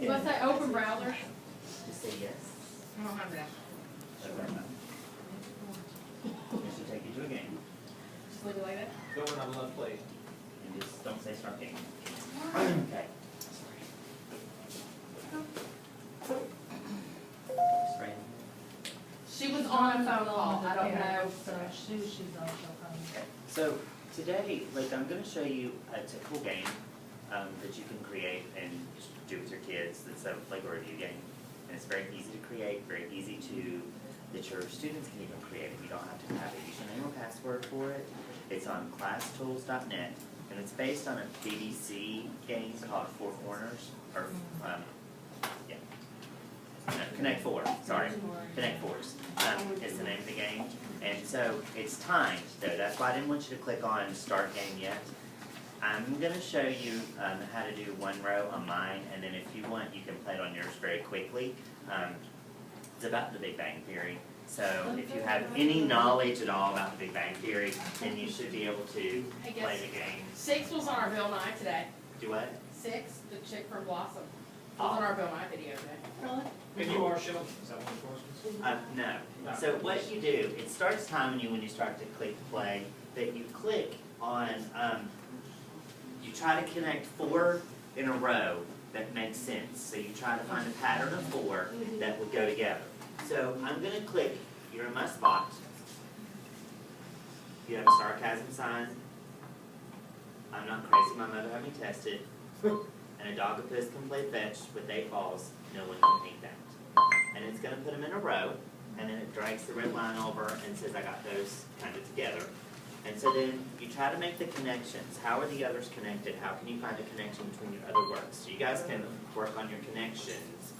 You want to say open browser? Just say yes. I don't have that. Okay. This should take you to a game. Just leave it like that? Go when I'm left plate. And just don't say start game. Okay. Spray. She was on a phone call. I don't know. So she's also coming. Okay. So today, like I'm going to show you, it's a cool game that you can create and just do with your kids. It's like a review game. And it's very easy to create, very easy to, that your students can even create it. You don't have to have a username or password for it. It's on classtools.net. And it's based on a BBC game called Four Corners, or yeah, no, Connect Four. Sorry, Connect Fours is the name of the game. And so it's timed though. That's why I didn't want you to click on Start Game yet. I'm going to show you how to do one row on mine, and then if you want, you can play it on yours very quickly. It's about the Big Bang Theory. So if you have any knowledge at all about the Big Bang Theory, then you should be able to play the game. 6 was on our Bill Nye today. Do what? 6, the chick from Blossom, was on our Bill Nye video today. Really? And you are Sheldon, is that one of the courses? No. So what you do, it starts timing you when you start to click play, that you click on, you try to connect 4 in a row that makes sense. So you try to find a pattern of 4 that would go together. So I'm going to click, you're in my spot. You have a sarcasm sign. I'm not crazy, my mother had me tested. And a dogopus can play fetch with 8 balls. No one can beat that. And it's going to put them in a row, and then it drags the red line over and says I got those kind of together. And so then you try to make the connections. How are the others connected? How can you find a connection between your other words? So you guys can work on your connections.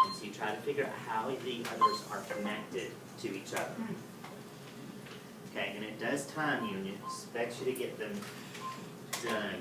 And so you try to figure out how the others are connected to each other. Okay, and it does time you, and it expects you to get them done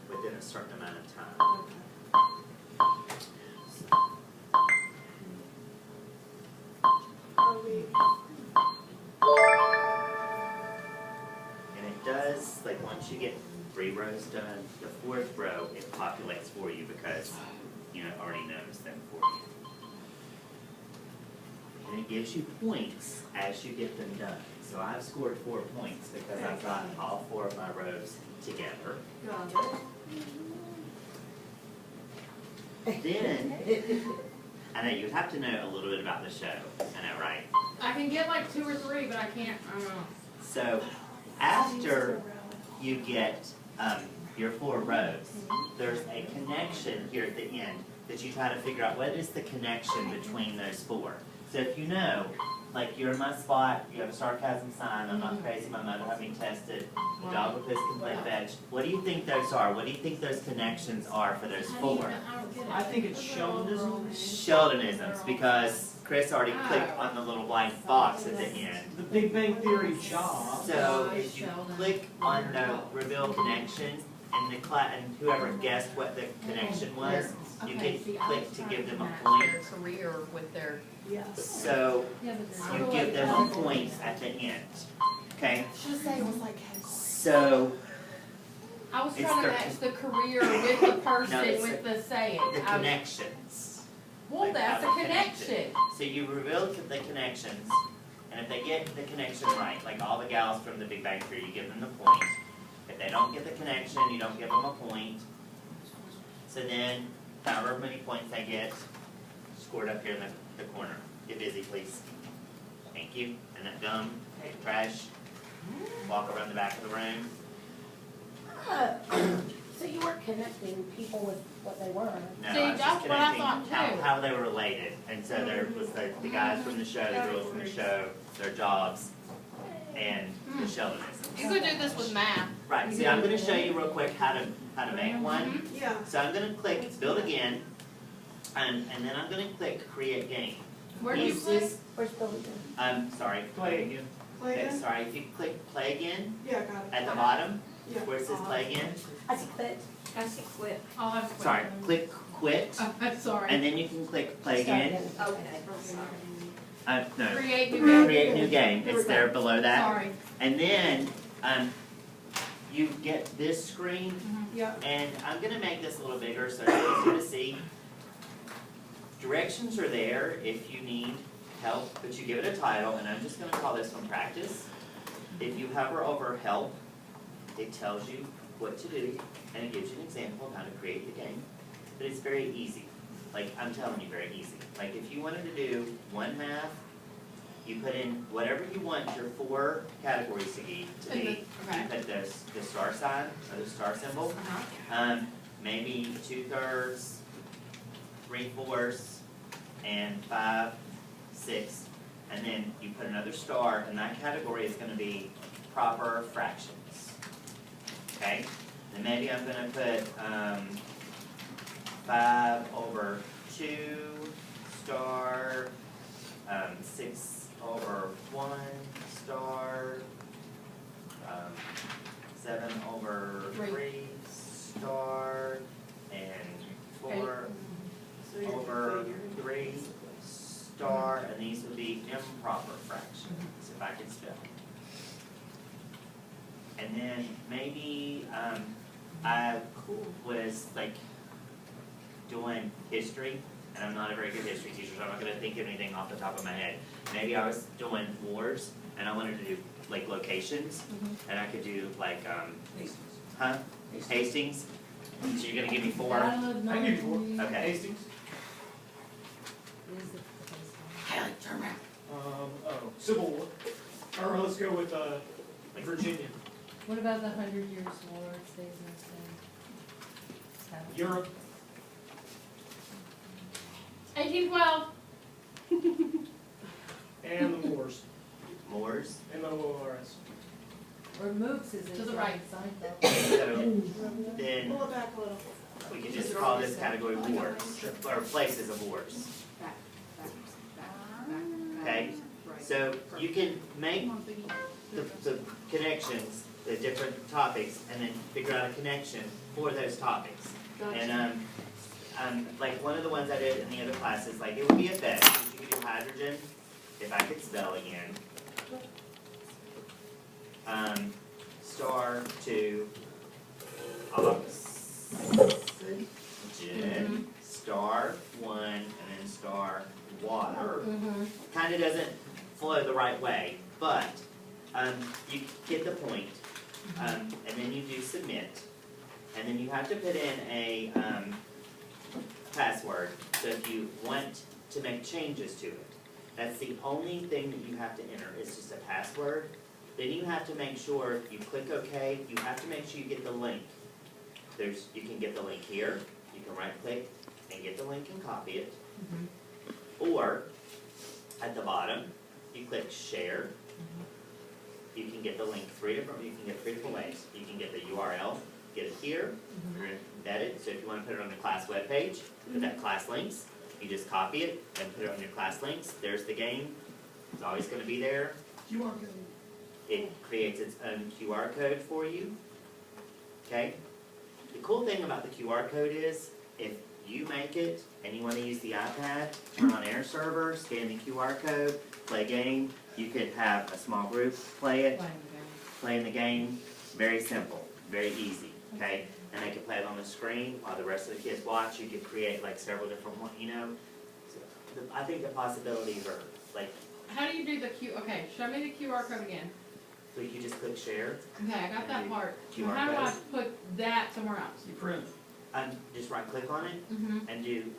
within a certain amount of time. And it does, like once you get 3 rows done, the 4th row, it populates for you because you know, it already knows them for you. And it gives you points as you get them done. So I've scored 4 points because I've got all 4 of my rows together. Then, I know you have to know a little bit about the show. I know, right? I can get like 2 or 3, but I can't, I don't know. So after you get your 4 rows, there's a connection here at the end that you try to figure out what is the connection between those 4. So if you know, like you're in my spot, you have a sarcasm sign, I'm not crazy, my mother had me tested, the dogopus can play fetch. What do you think those are? What do you think those connections are for those 4? I think it's Sheldonism. Sheldonisms, because Chris already clicked on the little blank box at the end. The Big Bang Theory job. So if you click on the reveal connection, and and whoever guessed what the connection was, you can click to give them a point. Their career with their, So you give them a point at the end. Okay? should say it was like, So I was It's trying to their- match the career with the person, it's with the saying. the I was- connections. Well, Like that's a how the connection. So you reveal the connections, and if they get the connection right, like all the gals from the Big Bang Theory, you give them the point. If they don't get the connection, you don't give them a point. So then, however many points they get, scored up here in the corner. Get busy, please. Thank you. And that gum, trash. Walk around the back of the room. So you weren't connecting people with what they were? No, See, I was just that's what I connecting thought, too. how they were related. And so there was the guys from the show, the girls from the show, their jobs, and the Sheldonisms. You could do this with math. Right, see, I'm gonna show you real quick how to make one. Yeah. So I'm gonna click build again, and then I'm gonna click create game. Where do you click? Where's Billy doing? Sorry. Play again. Play Okay, again? sorry, if you click play again, Yeah, got it. at the bottom, Yeah. where it says play again, I see quit. I see quit. I'll have to quit. sorry, click quit, I'm sorry. and then you can click play again. Okay. No, Create new game. create new game, it's there below that. Sorry. And then, you get this screen, Yeah. and I'm gonna make this a little bigger so it's easier to see. directions are there if you need help, but you give it a title, and I'm just gonna call this one practice. If you hover over help, it tells you what to do, and it gives you an example of how to create the game. But it's very easy. Like, I'm telling you, very easy. Like, if you wanted to do 1/2, you put in whatever you want your 4 categories to be. Okay. You put the star sign, or the star symbol. Uh-huh. Maybe 2/3, 3/4, and 5, 6. And then you put another star, and that category is gonna be proper fractions. Okay? And maybe I'm gonna put 5/2 star, 6/1 star, 7/3 star, and 4/3 star, and these would be improper fractions, if I could spell. And then maybe I was like doing history, and I'm not a very good history teacher, so I'm not gonna think of anything off the top of my head. Maybe I was doing wars, and I wanted to do like locations, and I could do like Hastings. So you're gonna give me 4? I can give you 4. Okay. Hastings. Civil War. Or let's go with Virginia. What about the 100 Years' War, it stays the same? Europe. 1812. And the Moors. Moors. M-O-O-R-S. Or Mooks is in To the right. Seinfeld. So then Pull it back a little. we can just call this category wars, or places of wars. Okay? So you can make the connections, the different topics, and then figure out a connection for those topics. And like one of the ones I did in the other classes, like it would be a bet, you could do hydrogen, if I could spell again. Star to oxygen, star 1, and then star water. Kind of doesn't flow the right way, but you get the point. And then you do submit, and then you have to put in a password. So if you want to make changes to it, that's the only thing that you have to enter. It's just a password. Then you have to make sure you click OK. You have to make sure you get the link. You can get the link here. You can right click and get the link and copy it. Or at the bottom, you click share. You can get the link you can get 3 different ways. You can get the URL, get it here, you're gonna embed it. So if you want to put it on the class webpage, put that class links, you just copy it and put it on your class links. There's the game. It's always going to be there. QR code. It creates its own QR code for you. Okay? The cool thing about the QR code is if you make it and you want to use the iPad, turn on Air Server, scan the QR code, play a game. You could have a small group play it, playing the game. Very simple, very easy. Okay? And they could play it on the screen while the rest of the kids watch. You could create like several different ones, you know. So I think the possibilities are like. How do you do the okay, show me the QR code again. So you just click share. Okay, I got that part. QR How do I code. put that somewhere else? You print. Just right click on it and do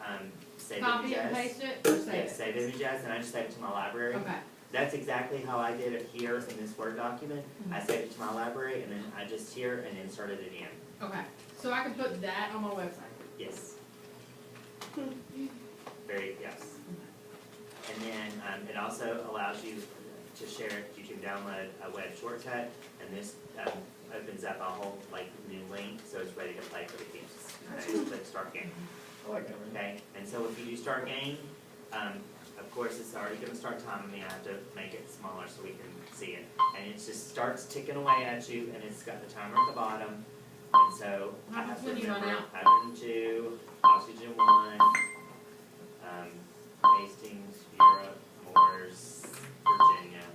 save Copy image and as. paste it or save Yeah, it? save image as, and I just save it to my library. Okay. That's exactly how I did it here in this Word document. I saved it to my library, and then I just here and inserted it in. Okay. So I can put that on my website. Yes. Yes. And then it also allows you to share it. You can download a web shortcut, and this opens up a whole like new link, so it's ready to play for the kids. Click start game. I like that. Okay, and so if you do start game, of course it's already going to start timing me. I have to make it smaller so we can see it, and it just starts ticking away at you, and it's got the timer at the bottom. And so I have to When you run remember out? hydrogen 2, oxygen 1, Hastings, Europe, Moors, Virginia.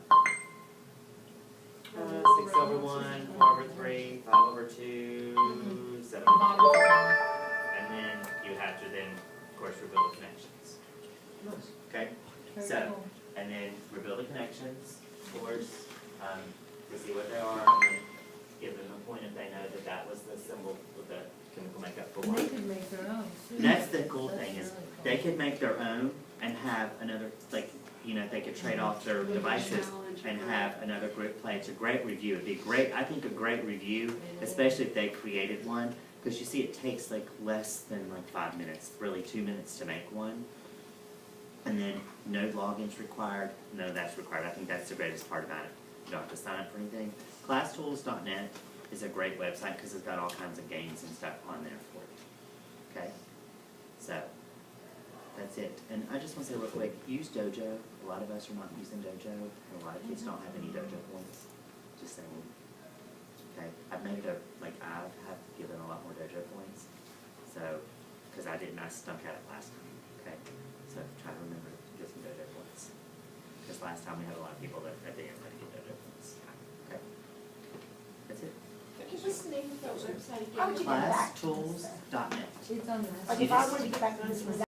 6/1, 4/3, 5/2, 7/4. And then you have to then, of course, reveal the connections. Nice. okay? Very So- cool. And then we're building connections, of course, to see what they are, and then give them a point if they know that that was the symbol of the chemical makeup for And they wine. could make their own. too. That's the cool That's thing is, really cool. they could make their own and have another, like, you know, they could trade off their devices and have another group play. It's a great review. It'd be great, I think a great review, especially if they created one, because you see it takes like less than like 5 minutes, really 2 minutes to make one. And then no logins required, none of that's required. I think that's the greatest part about it. You don't have to sign up for anything. ClassTools.net is a great website because it's got all kinds of games and stuff on there for you. Okay? So, that's it. And I just want to say real quick, use Dojo. A lot of us are not using Dojo, and a lot of kids don't have any Dojo points. Just saying. Okay? I've made it I have given a lot more Dojo points. So, because I stunk at it last time. Okay? So try to remember to get some Dojo points. Because last time we had a lot of people that didn't get Dojo points. Okay? That's it. What's the name of that website again? How would you get back? ClassTools.net. It's on the. Like if I wanted to get back to this, was